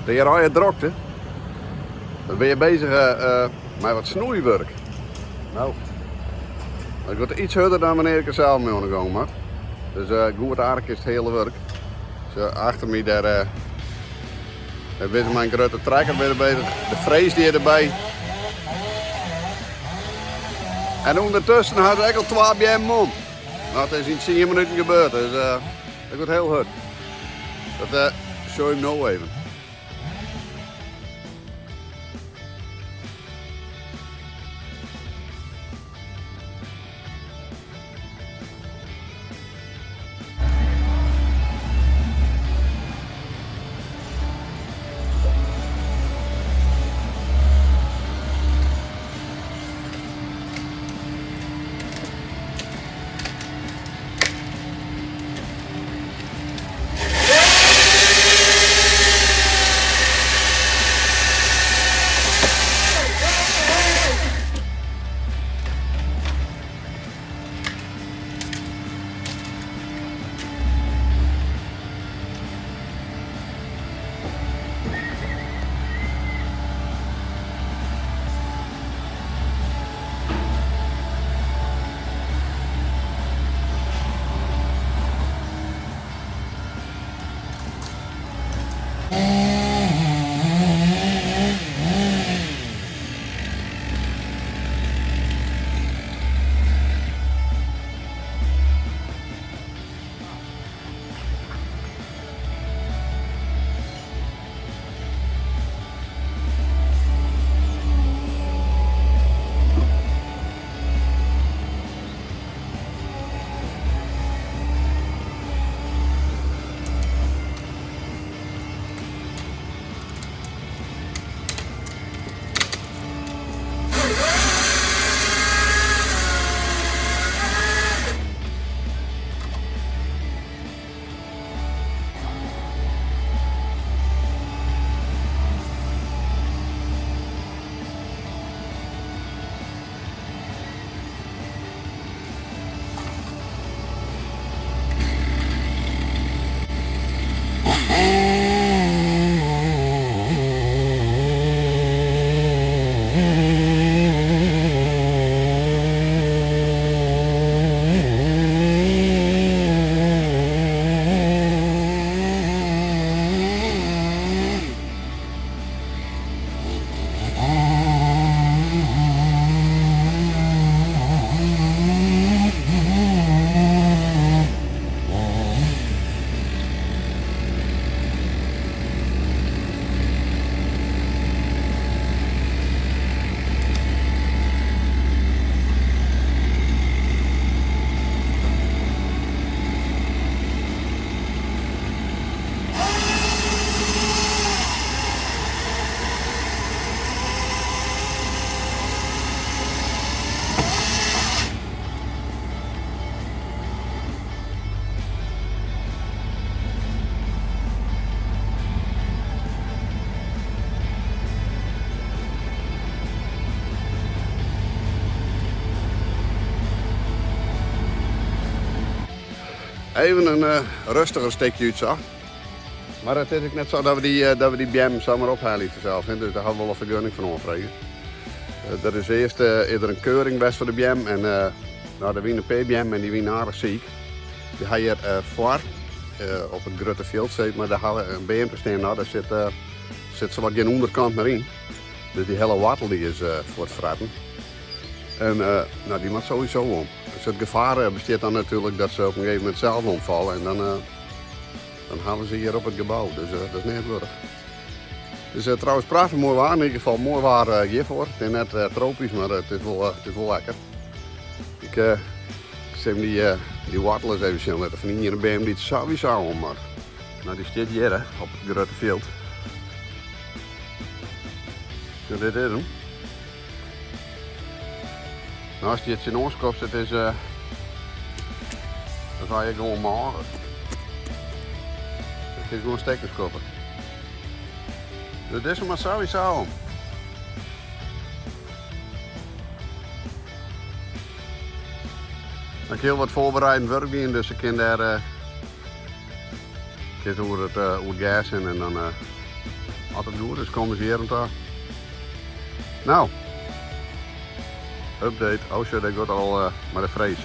De raaie drokte. Dan ben je bezig met wat snoeiwerk. Nou, dat wordt iets harder dan wanneer ik er zelf mee aan de gang ben. Dus goed aardig is het hele werk. Dus, achter me daar is mijn grote trekker weer bezig. De frees die erbij. En ondertussen had ik al 2 BM man. Nou, het is in 10 minuten gebeurd, dus dat wordt heel hard. Dat show je nou even. Even een rustiger steekje uit zo. Maar het is ook net zo dat we die BM zomaar ophalen vanzelf. Dus daar gaan we wel een vergunning van aanvragen. Er is eerst een keuring best voor de BM en nou, de wie een PBM en die wie aardig ziek. Die ga je voor op het grote veld zit, maar daar gaan we een BM te staan. Nou, daar zit zo wat geen onderkant meer in. Dus die hele wattel die is voor het fretten. En nou, die moet sowieso om. Dus het gevaar bestaat dan natuurlijk dat ze op een gegeven moment zelf omvallen en dan halen ze hier op het gebouw. Dus dat is niet erg. Dus trouwens prachtig mooi waar, in ieder geval mooi waar hiervoor. Het is net tropisch, maar het is wel lekker. Ik zie die wattel eens even zien laten van hier een BM die het sowieso om, maar nou, die staat hier hè, op het grote veld. Ja, dit is hem. Nou, als die het in ons kost, het is, dan ga je gewoon maken. Het is gewoon stekkers kopen. Dus dit is maar sowieso om. Ik heb heel wat voorbereidend werk in, dus ik kan daar over het gas in en dan Altijd goed, dus komen ze hier en daar. Nou, update. Oh shit, ik word al maar de vrees.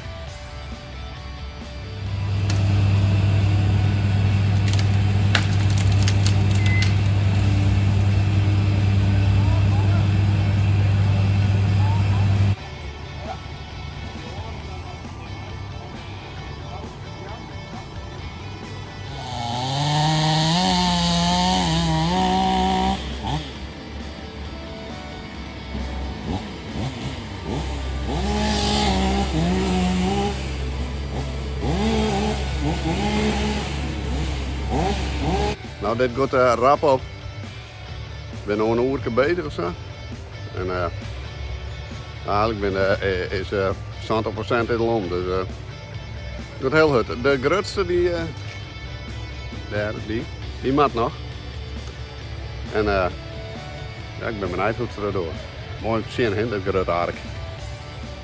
Nou, dit gaat rap op. Ik ben nog een uurtje bezig of zo. En eigenlijk is 70% in de lom. Dus het gaat heel goed. De grootste die mat nog. En ja, ik ben benieuwd hoe het erdoor. Mooi om te zien, hè, dat grote ark.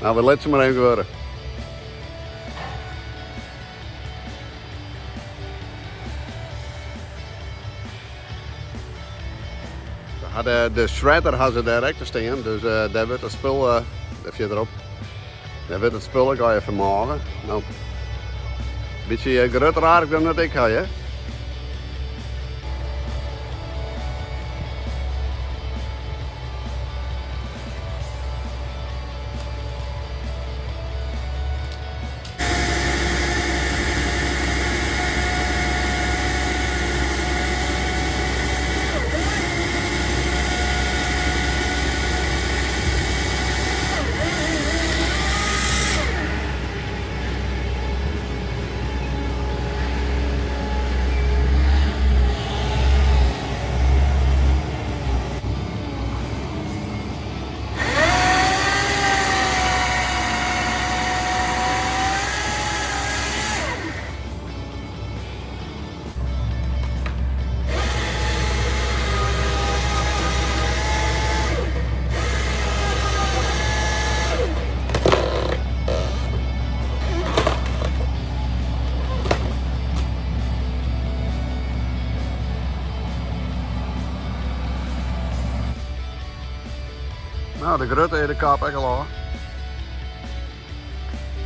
Nou, we laten ze maar even worden. De shredder had ze direct staan, dus daar wordt het spul, even erop. Daar wordt het spul, ik ga even maken. Nou, een beetje groter ark dan dat ik had, hè. Nou, de grote heeft de kaap echt al.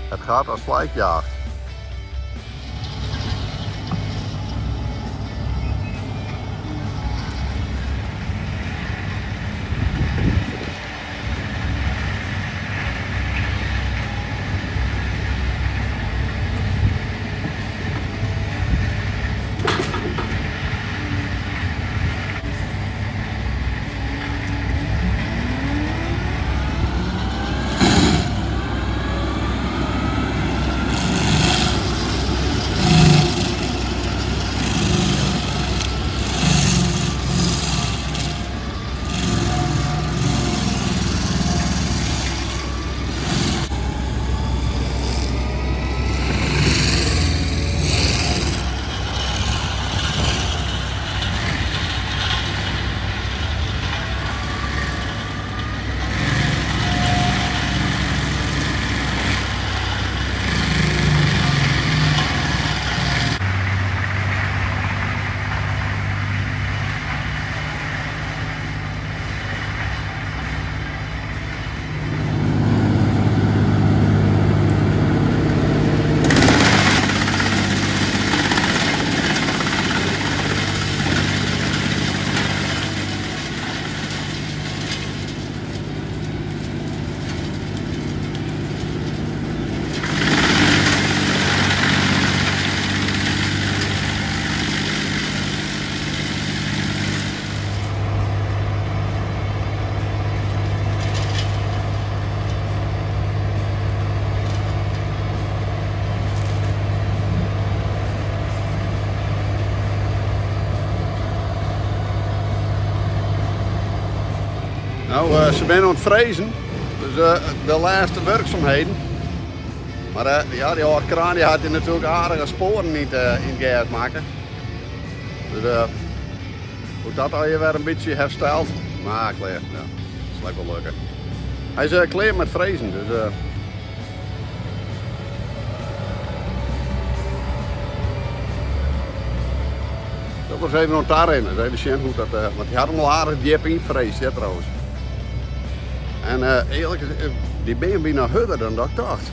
Het gaat als vlijkjacht. Nou, ze zijn aan het frezen, dus de laatste werkzaamheden. Maar ja, die oude kraan die had hier natuurlijk aardige sporen niet in gas maken. Dus hoe dat al je weer een beetje hersteld. Maar klaar, ja, dat lijkt wel lukken. Hij is klaar met frezen, dus Dat was even nog daarin. Dat is even zien hoe dat, want die had hem al aardig diep invreesd, ja, trouwens. En eerlijk gezegd, die ben bijna harder dan dat ik dacht.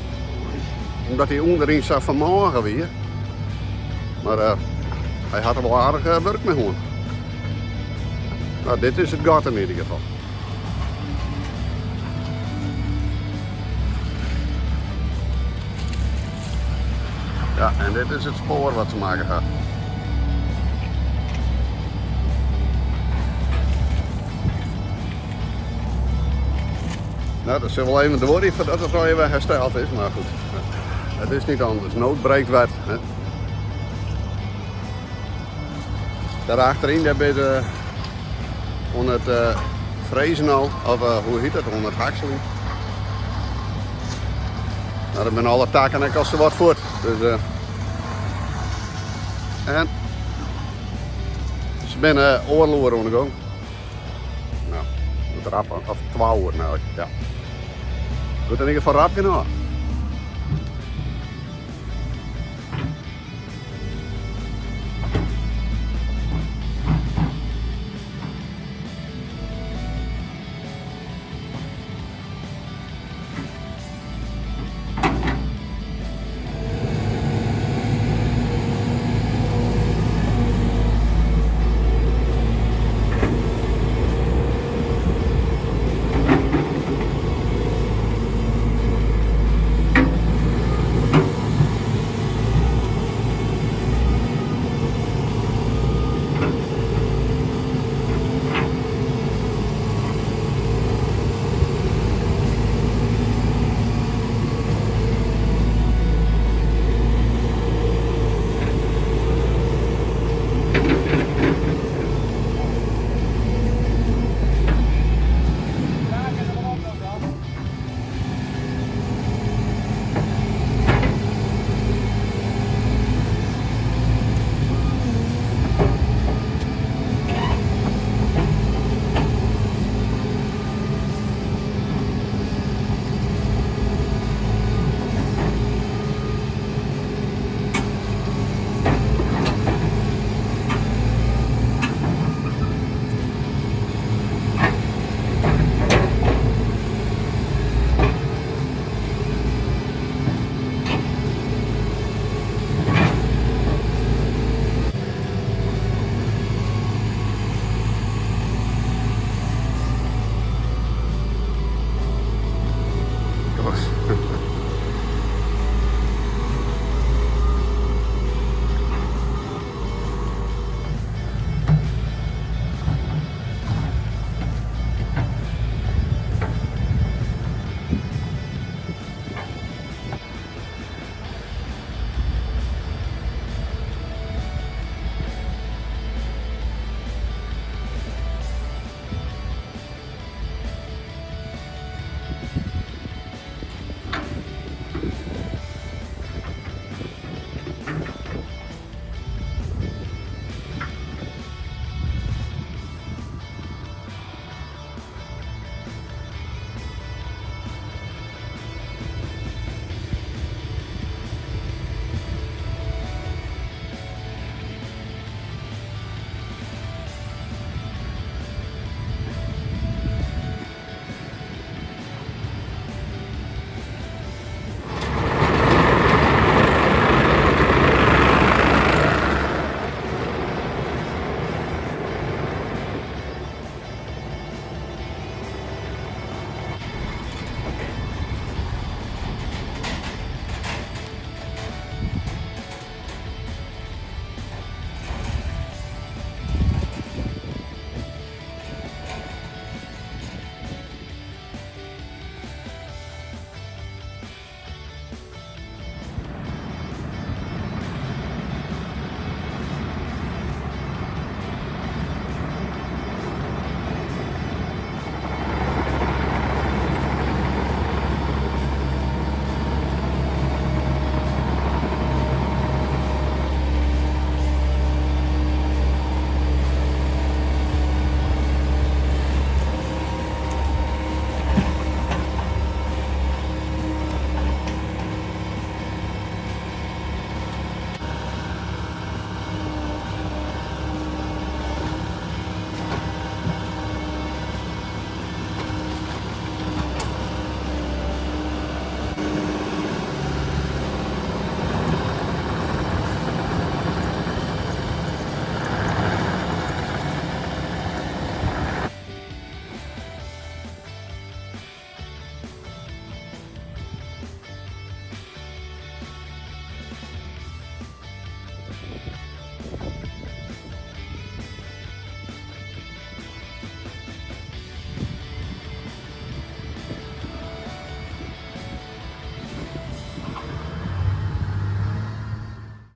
Omdat hij onderin zat vanmorgen weer. Maar hij had er wel aardig werk mee gewoon. Nou, dit is het gat in ieder geval. Ja, en dit is het spoor wat ze maken gaat. Nou, dat is wel even de worry voordat het al even hersteld is, maar goed. Het is niet anders. Nood breekt wet. Hè. Daarachterin heb je onder het frezen al, of hoe heet het, onder het hakselen. Nou, dan ben alle taken en als er wat voort. Dus, en ze zijn oorlogen aan de gang. Nou, het rappen, of 12 uur nou, ja. Goed in ieder geval rap genoeg.